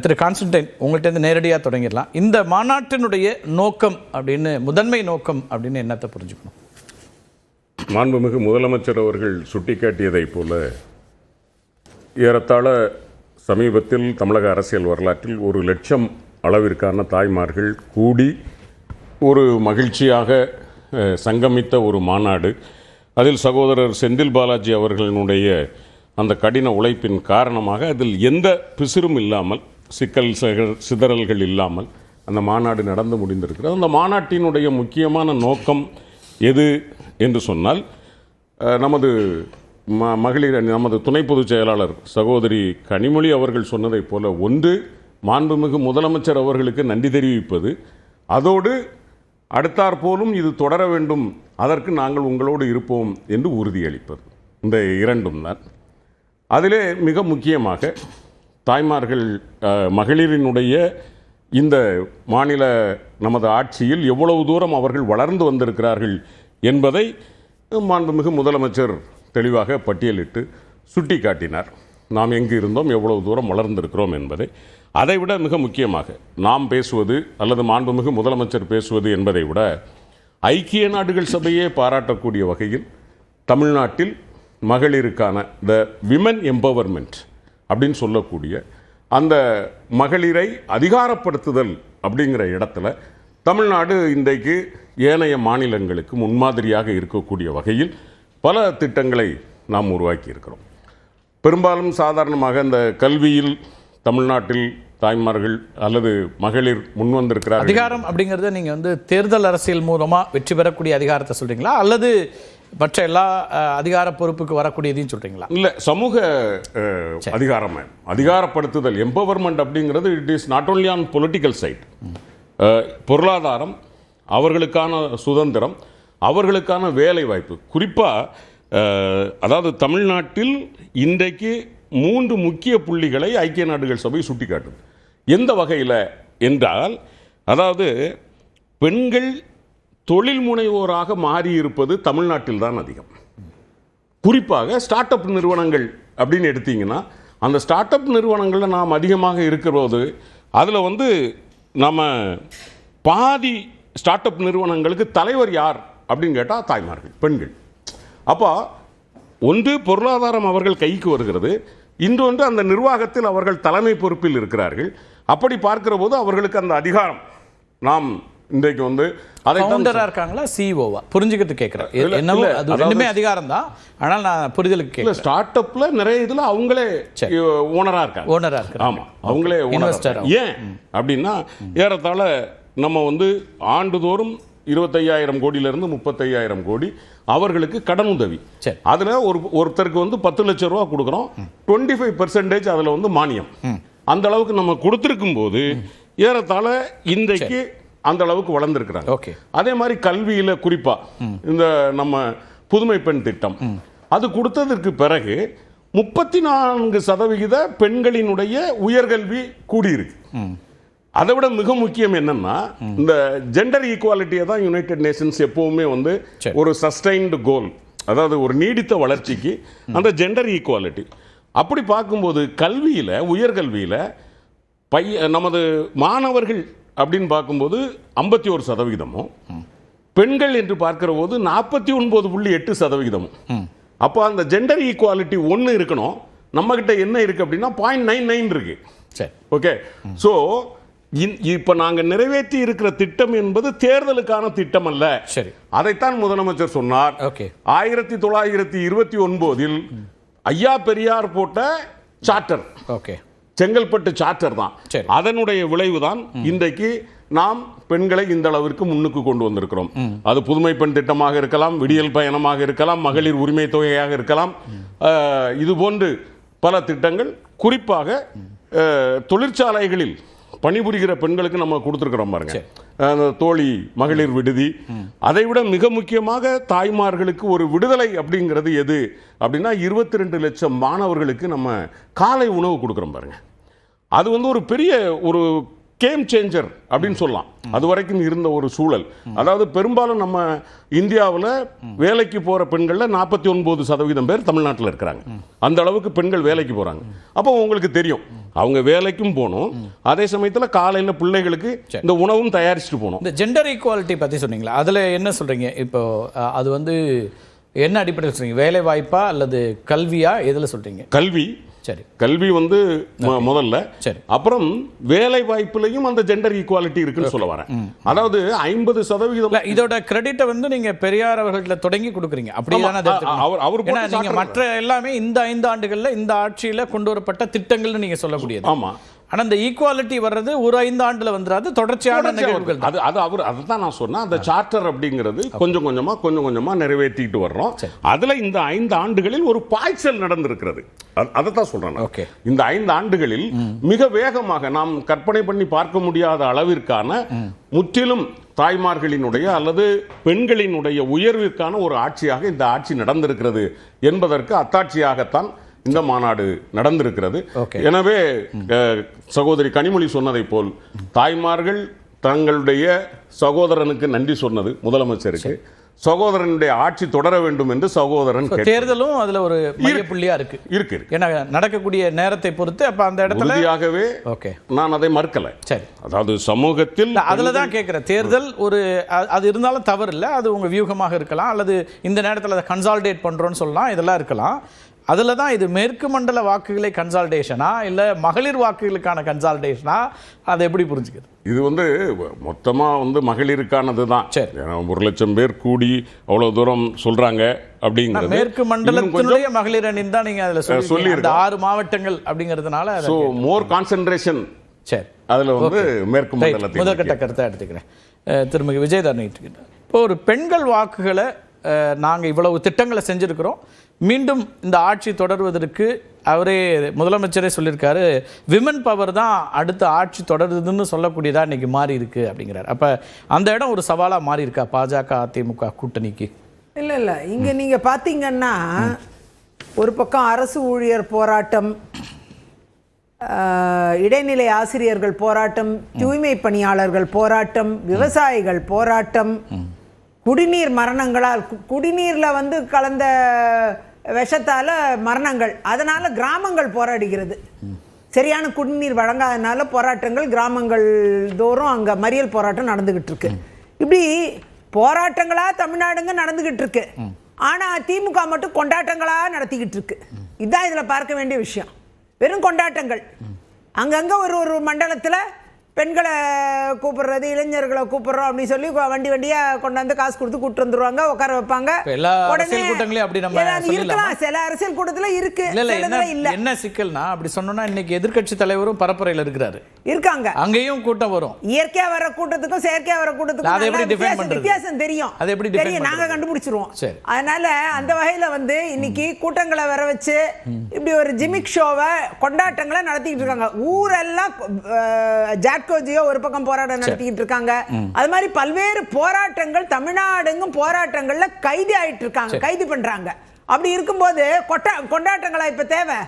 திரு Constantine, உங்கள்கிட்ட நேரடியாக தொடங்கிடலாம். இந்த மாநாட்டினுடைய நோக்கம் அப்படின்னு, முதன்மை நோக்கம் அப்படின்னு என்னத்தை புரிஞ்சுக்கணும்? மாண்புமிகு முதலமைச்சர் அவர்கள் சுட்டிக்காட்டியதைப் போல ஏறத்தாழ சமீபத்தில் தமிழக அரசியல் வரலாற்றில் 1,00,000 அளவிற்கான தாய்மார்கள் கூடி ஒரு மகிழ்ச்சியாக சங்கமித்த ஒரு மாநாடு. அதில் சகோதரர் செந்தில் பாலாஜி அவர்களினுடைய அந்த கடின உழைப்பின் காரணமாக அதில் எந்த பிசிறும் இல்லாமல், சிக்கல் சிதறல்கள் இல்லாமல் அந்த மாநாடு நடந்து முடிந்திருக்கிறது. அந்த மாநாட்டினுடைய முக்கியமான நோக்கம் எது என்று சொன்னால், நமது மகளிர் நமது துணை பொதுச் செயலாளர் சகோதரி கனிமொழி அவர்கள் சொன்னதைப் போல, ஒன்று மாண்புமிகு முதலமைச்சர் அவர்களுக்கு நன்றி தெரிவிப்பது, அதோடு அடுத்தாற்போலும் இது தொடர வேண்டும், அதற்கு நாங்கள் உங்களோடு இருப்போம் என்று உறுதியளிப்பது. இந்த இரண்டும் தான். அதிலே மிக முக்கியமாக தாய்மார்கள், மகளிரினுடைய இந்த மாநில நமது ஆட்சியில் எவ்வளவு தூரம் அவர்கள் வளர்ந்து வந்திருக்கிறார்கள் என்பதை மாண்புமிகு முதலமைச்சர் தெளிவாக பட்டியலிட்டு சுட்டி காட்டினார். நாம் எங்கு இருந்தோம், எவ்வளவு தூரம் வளர்ந்திருக்கிறோம் என்பதை. அதைவிட மிக முக்கியமாக நாம் பேசுவது அல்லது மாண்புமிகு முதலமைச்சர் பேசுவது என்பதை விட, ஐக்கிய நாடுகள் சபையே பாராட்டக்கூடிய வகையில் தமிழ்நாட்டில் மகளிருக்கான த விமன் எம்பவர்மெண்ட் அப்படின்னு சொல்லக்கூடிய அந்த மகளிரை அதிகாரப்படுத்துதல் அப்படிங்கிற இடத்துல தமிழ்நாடு இன்றைக்கு ஏனைய மாநிலங்களுக்கு முன்மாதிரியாக இருக்கக்கூடிய வகையில் பல திட்டங்களை நாம் உருவாக்கி இருக்கிறோம். பெரும்பாலும் சாதாரணமாக இந்த கல்வியில் தமிழ்நாட்டில் தாய்மார்கள் அல்லது மகளிர் முன்வந்திருக்கிறார்கள். அதிகாரம் அப்படிங்கிறத நீங்கள் தேர்தல் அரசியல் மூலமாக வெற்றி பெறக்கூடிய அதிகாரத்தை சொல்கிறீங்களா, அல்லது மற்ற எல்லா அதிகார பொறுப்புக்கு வரக்கூடியதையும் சொல்கிறீங்களா? இல்லை, சமூக அதிகாரம், அதிகாரப்படுத்துதல், எம்பவர்மெண்ட் அப்படிங்கிறது it is not only on political side. பொருளாதாரம், அவர்களுக்கான சுதந்திரம், அவர்களுக்கான வேலை வாய்ப்பு. குறிப்பாக அதாவது தமிழ்நாட்டில் இன்றைக்கு 3 முக்கிய புள்ளிகளை ஐக்கிய நாடுகள் சபை சுட்டிக்காட்டுது. எந்த வகையில் என்றால், அதாவது பெண்கள் தொழில் முனைவோராக மாறியிருப்பது தமிழ்நாட்டில் தான் அதிகம். குறிப்பாக ஸ்டார்ட் அப் நிறுவனங்கள் அப்படின்னு எடுத்தீங்கன்னா, அந்த ஸ்டார்ட் அப் நிறுவனங்களில் நாம் அதிகமாக இருக்கிறபோது அதில் நம்ம பாதி ஸ்டார்ட் அப் நிறுவனங்களுக்கு தலைவர் யார் அப்படின்னு கேட்டால் தாய்மார்கள், பெண்கள். அப்போ ஒன்று பொருளாதாரம் அவர்கள் கைக்கு வருகிறது, இன்னொன்று அந்த நிர்வாகத்தில் அவர்கள் தலைமை பொறுப்பில் இருக்கிறார்கள். அப்படி பார்க்கிற போது அவர்களுக்கு அந்த அதிகாரம் நாம் இன்றைக்கு அதை ஃபவுண்டரா இருக்காங்களா, சிஇஓவா புரிஞ்சுக்கிட்டு கேட்குறேன். அது ரெண்டுமே அதிகாரம் தான், ஆனால் நான் புரிதலுக்கு கேட்கல. ஸ்டார்ட் அப்ல நிறைய இதில் அவங்களே ஓனரா இருக்காங்க. ஆமாம், அவங்களே இன்வெஸ்டர். ஏன் அப்படின்னா, ஏறத்தாழ நம்ம ஆண்டுதோறும் 25,000 கோடியிலிருந்து 35,000 கோடி அவர்களுக்கு கடன் உதவி. அதில் ஒருத்தருக்கு 10 லட்சம் ரூபா கொடுக்குறோம், 25% அதில் மானியம். அந்த அளவுக்கு நம்ம கொடுத்துருக்கும் போது ஏறத்தாழ இன்றைக்கு அந்த அளவுக்கு வளர்ந்துருக்கிறாங்க. அதே மாதிரி கல்வியில் குறிப்பாக இந்த நம்ம புதுமை பெண் திட்டம் அது கொடுத்ததற்கு பிறகு 34% பெண்களினுடைய உயர்கல்வி கூடியிருக்கு. அதை விட மிக முக்கியம் என்னன்னா, இந்த ஜெண்டர் ஈக்குவாலிட்டியை தான் யுனைடெட் நேஷன்ஸ் எப்பவுமே ஒரு சஸ்டைன்டு கோல், அதாவது ஒரு நீடித்த வளர்ச்சிக்கு அந்த ஜெண்டர் ஈக்குவாலிட்டி. அப்படி பார்க்கும்போது கல்வியில், உயர்கல்வியில் நமது மாணவர்கள் அப்படின்னு பார்க்கும்போது 51%, பெண்கள் என்று பார்க்கிற போது 49.8%. அப்போ அந்த ஜெண்டர் ஈக்குவாலிட்டி ஒன்று இருக்கணும். நம்ம கிட்ட என்ன இருக்கு அப்படின்னா 0.99 இருக்கு. ஓகே, ஸோ இப்போ நாங்கள் நிறைவேற்றி இருக்கிற திட்டம் என்பது தேர்தலுக்கான திட்டம் அல்ல. சரி, அதைத்தான் முதலமைச்சர் சொன்னார். 1929 ஐயா பெரியார் போட்ட சார்ட்டர், செங்கல்பட்டு சார்ட்டர் தான். அதனுடைய விளைவு தான் இன்றைக்கு நாம் பெண்களை இந்த அளவிற்கு முன்னுக்கு கொண்டு வந்திருக்கிறோம். அது புதுமை பெண் திட்டமாக இருக்கலாம், விடியல் பயணமாக இருக்கலாம், மகளிர் உரிமை தொகையாக இருக்கலாம், இது போன்று பல திட்டங்கள். குறிப்பாக தொழிற்சாலைகளில் பணிபுரிகிற பெண்களுக்கு நம்ம கொடுத்துருக்கிறோம் பாருங்க, தோழி மகளிர் விடுதி. அதை விட மிக முக்கியமாக தாய்மார்களுக்கு ஒரு விடுதலை அப்படிங்கிறது எது அப்படின்னா, 22 லட்சம் மாணவர்களுக்கு நம்ம காலை உணவு கொடுக்குறோம் பாருங்க. அது ஒரு பெரிய ஒரு கேம் சேஞ்சர் அப்படின்னு சொல்லலாம். அது வரைக்கும் இருந்த ஒரு சூழல், அதாவது பெரும்பாலும் நம்ம இந்தியாவில் வேலைக்கு போகிற பெண்களில் 49% பேர் தமிழ்நாட்டில் இருக்கிறாங்க. அந்த அளவுக்கு பெண்கள் வேலைக்கு போகிறாங்க. அப்போ உங்களுக்கு தெரியும் அவங்க வேலைக்கும் போகணும், அதே சமயத்தில் காலையில் பிள்ளைகளுக்கு இந்த உணவும் தயாரிச்சுட்டு போகணும். இந்த ஜெண்டர் ஈக்குவாலிட்டி பற்றி சொன்னீங்களா, அதில் என்ன சொல்கிறீங்க? இப்போ அது வந்து என்ன அடிப்படையில் சொல்கிறீங்க? வேலை வாய்ப்பா அல்லது கல்வியா, எதில் சொல்கிறீங்க? கல்வி. சரி, கல்வி வந்து முதல்ல. சரி, அப்புறம் வேலை வாய்ப்புலையும் அந்த ஜெண்டர் ஈக்குவாலிட்டி இருக்குன்னு சொல்ல வரேன். அதாவது 50% இதோட கிரெடிட்டை வந்து நீங்க பெரியார் அவர்கள தொடங்கி கொடுக்குறீங்க, அப்படிதானே? நீங்க மற்ற எல்லாமே இந்த 5 ஆண்டுகள்ல இந்த ஆட்சியில கொண்டு வரப்பட்ட திட்டங்கள்னு நீங்க சொல்லக்கூடியது. ஆமா. ஆனா இந்த ஈக்குவாலிட்டி வர்றது ஒரு 5 ஆண்டுல வந்துராது, தொடர்ச்சியான நிகழ்வுகள். அதுதான் நான் சொன்னேன். அந்த சார்ட்டர் அப்படிங்கிறது கொஞ்சம் கொஞ்சமா நிறைவேற்றிட்டு வர்றோம். அதுல இந்த 5 ஆண்டுகளில் ஒரு பாய்ச்சல் நடந்திருக்கிறது. அதைத்தான் சொல்றேன். இந்த 5 ஆண்டுகளில் மிக வேகமாக நாம் கற்பனை பண்ணி பார்க்க முடியாத அளவிற்கான முற்றிலும் தாய்மார்களினுடைய அல்லது பெண்களினுடைய உயர்விற்கான ஒரு ஆட்சியாக இந்த ஆட்சி நடந்திருக்கிறது என்பதற்கு அத்தாட்சியாகத்தான் இந்த மாநாடு நடந்திருக்கிறது. எனவே சகோதரி கனிமொழி சொன்னதை போல் தாய்மார்கள் தங்களுடைய சகோதரனுக்கு நன்றி சொன்னது முதலமைச்சருக்கு, சகோதரனுடைய ஆட்சி தொடர வேண்டும் என்று சகோதரன். தேர்தலும் அதுல ஒரு மையப்புள்ளியா இருக்கு. ஏன்னா நடக்கக்கூடிய நேரத்தை பொறுத்து அப்ப அந்த இடத்துல உறுதியாகவே நான் அதை மறுக்கல. சரி, அதாவது சமூகத்தில் அதுலதான் கேட்கிறேன். தேர்தல் ஒரு அது இருந்தாலும் தவறு இல்லை, அது உங்க வியூகமாக இருக்கலாம், அல்லது இந்த நேரத்தில் அதை கன்சால்டேட் பண்றோம்னு சொல்லலாம், இதெல்லாம் இருக்கலாம். அதில் தான் இது மேற்கு மண்டல வாக்குகளை கன்சால்டேஷனா இல்லை மகளிர் வாக்குகளுக்கான கன்சால்டேஷனா, அதை எப்படி புரிஞ்சுக்கிறது? இது வந்து மொத்தமாக வந்து மகளிருக்கானது தான். 1,00,000 பேர் கூடி அவ்வளோ தூரம் சொல்கிறாங்க அப்படிங்கிறது மேற்கு மண்டலத்தினுடைய மகளிர் அணி தான் நீங்கள் அதில் சொல்லி 6 மாவட்டங்கள் அப்படிங்கிறதுனால ஸோ மோர் கான்சென்ட்ரேஷன். சரி, அதில் வந்து மேற்கு மண்டலத்தில் முதற்கட்ட கருத்தை எடுத்துக்கிறேன். திருமதி விஜயதரணிகிட்ட இப்போ ஒரு பெண்கள் வாக்குகளை நாங்கள் இவ்வளவு திட்டங்களை செஞ்சுருக்கிறோம், மீண்டும் இந்த ஆட்சி தொடர்வதற்கு அவரே முதலமைச்சரே சொல்லியிருக்காரு, விமன் பவர் தான் அடுத்த ஆட்சி தொடருதுன்னு சொல்லக்கூடியதா இன்னைக்கு மாறி இருக்கு அப்படிங்கிறார். அப்போ அந்த இடம் ஒரு சவாலாக மாறி இருக்கா பாஜக அதிமுக கூட்டணிக்கு? இல்லை, இங்கே நீங்கள் பார்த்தீங்கன்னா ஒரு பக்கம் அரசு ஊழியர் போராட்டம், இடைநிலை ஆசிரியர்கள் போராட்டம், தூய்மை பணியாளர்கள் போராட்டம், விவசாயிகள் போராட்டம், குடிநீர் மரணங்களால் குடிநீரில் வந்து கலந்த விஷத்தால் மரணங்கள், அதனால் கிராமங்கள் போராடுகிறது. சரியான குடிநீர் வழங்காதனால போராட்டங்கள் கிராமங்கள் தோறும் அங்கே மறியல் போராட்டம் நடந்துக்கிட்டு இருக்கு. இப்படி போராட்டங்களாக தமிழ்நாடுங்க நடந்துக்கிட்டு இருக்கு. ஆனால் திமுக மட்டும் கொண்டாட்டங்களாக நடத்திக்கிட்டு இருக்கு. இதுதான் இதில் பார்க்க வேண்டிய விஷயம். வெறும் கொண்டாட்டங்கள். அங்கங்கே ஒரு மண்டலத்தில் பெண்களை கூப்பிடுறது, இளைஞர்களை கூப்பிடுறோம் அப்படின்னு சொல்லி வண்டியாக கொண்டாந்து காசு கொடுத்து கூப்பிட்டு வந்துருவாங்க, உட்கார வைப்பாங்க. உடனே இருக்கலாம், சில அரசியல் கூட்டத்தில் இருக்கு. என்ன சிக்கல்னா அப்படி சொன்னோம்னா இன்னைக்கு எதிர்க்கட்சி தலைவரும் பரப்புரையில் இருக்காங்க, அங்கேயும் கூட்டம் வரும். இயற்கையா வர கூட்டத்துக்கும் செயற்கையா வர கூட்டத்துக்கும் வித்தியாசம் தெரியும். நாங்க கண்டுபிடிச்சிருவோம். அதனால அந்த வகையில வந்து இன்னைக்கு கூட்டங்களை வர வச்சு இப்படி ஒரு ஜிமிக் ஷோவை கொண்டாட்டங்களை நடத்திக்கிட்டு இருக்காங்க. ஊரெல்லாம் ஜாட்கோஜியோ ஒரு பக்கம் போராட்டம் நடத்திக்கிட்டு இருக்காங்க. அது மாதிரி பல்வேறு போராட்டங்கள் தமிழ்நாடுங்கும் போராட்டங்கள்ல கைது ஆயிட்டு இருக்காங்க, கைது பண்றாங்க. அப்படி இருக்கும்போது கொண்டாட்டங்களா இப்ப தேவை?